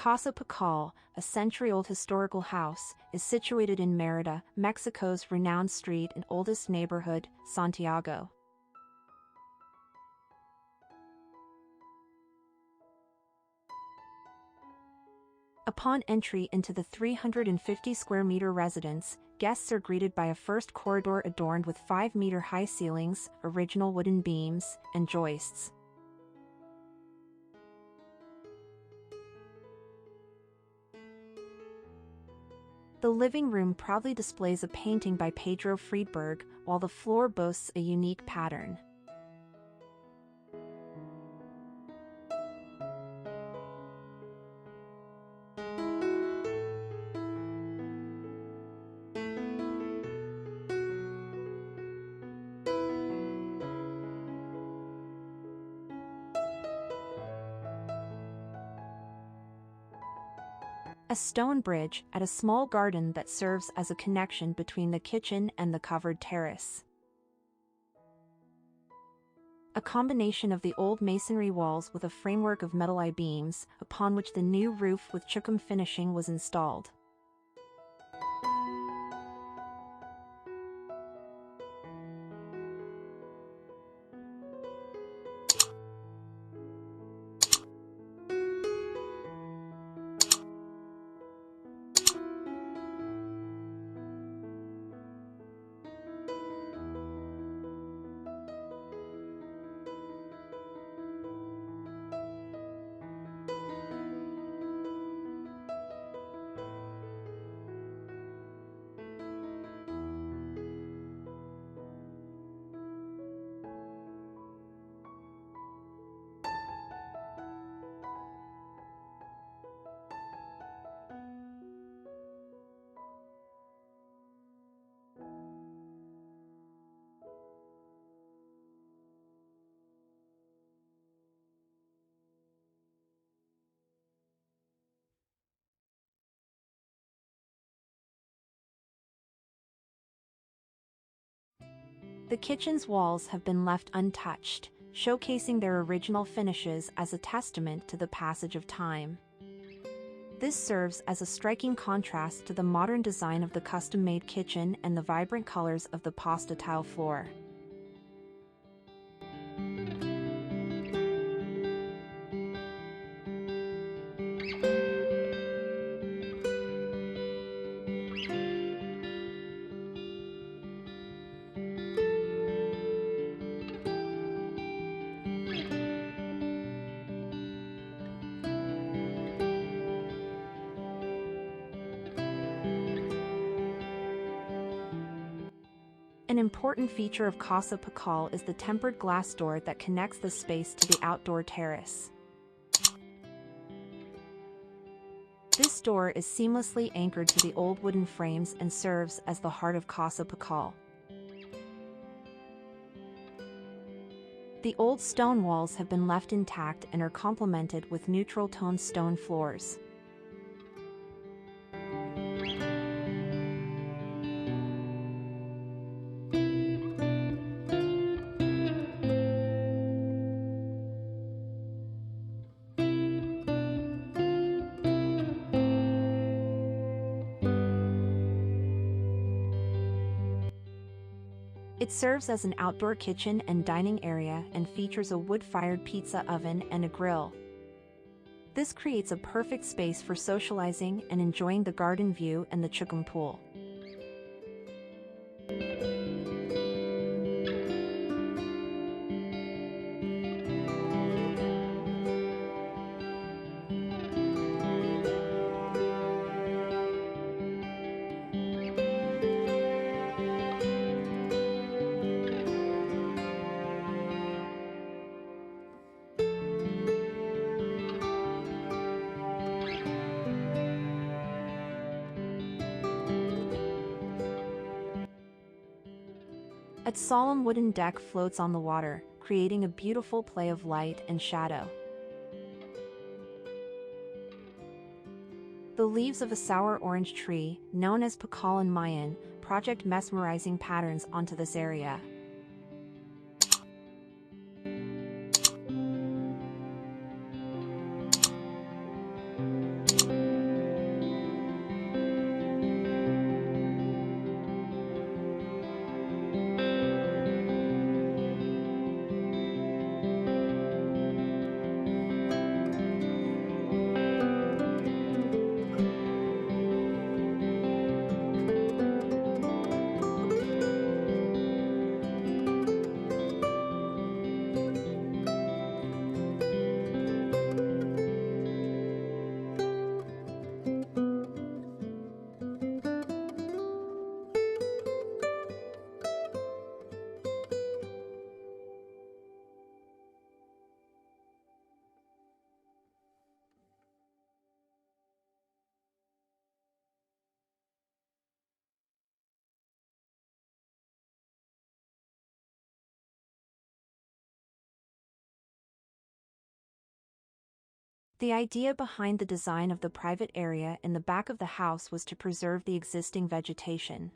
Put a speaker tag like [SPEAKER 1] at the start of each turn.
[SPEAKER 1] Casa Pakaal, a century-old historical house, is situated in Mérida, Mexico's renowned street and oldest neighborhood, Santiago. Upon entry into the 350-square-meter residence, guests are greeted by a first corridor adorned with 5-meter-high ceilings, original wooden beams, and joists. The living room proudly displays a painting by Pedro Friedeberg, while the floor boasts a unique pattern. A stone bridge at a small garden that serves as a connection between the kitchen and the covered terrace. A combination of the old masonry walls with a framework of metal I-beams, upon which the new roof with chucum finishing was installed. The kitchen's walls have been left untouched, showcasing their original finishes as a testament to the passage of time. This serves as a striking contrast to the modern design of the custom-made kitchen and the vibrant colors of the pasta tile floor. An important feature of Casa Pakaal is the tempered glass door that connects the space to the outdoor terrace. This door is seamlessly anchored to the old wooden frames and serves as the heart of Casa Pakaal. The old stone walls have been left intact and are complemented with neutral-toned stone floors. It serves as an outdoor kitchen and dining area and features a wood-fired pizza oven and a grill. This creates a perfect space for socializing and enjoying the garden view and the chucum pool. A solemn wooden deck floats on the water, creating a beautiful play of light and shadow. The leaves of a sour orange tree, known as Pakaal in Mayan, project mesmerizing patterns onto this area. The idea behind the design of the private area in the back of the house was to preserve the existing vegetation.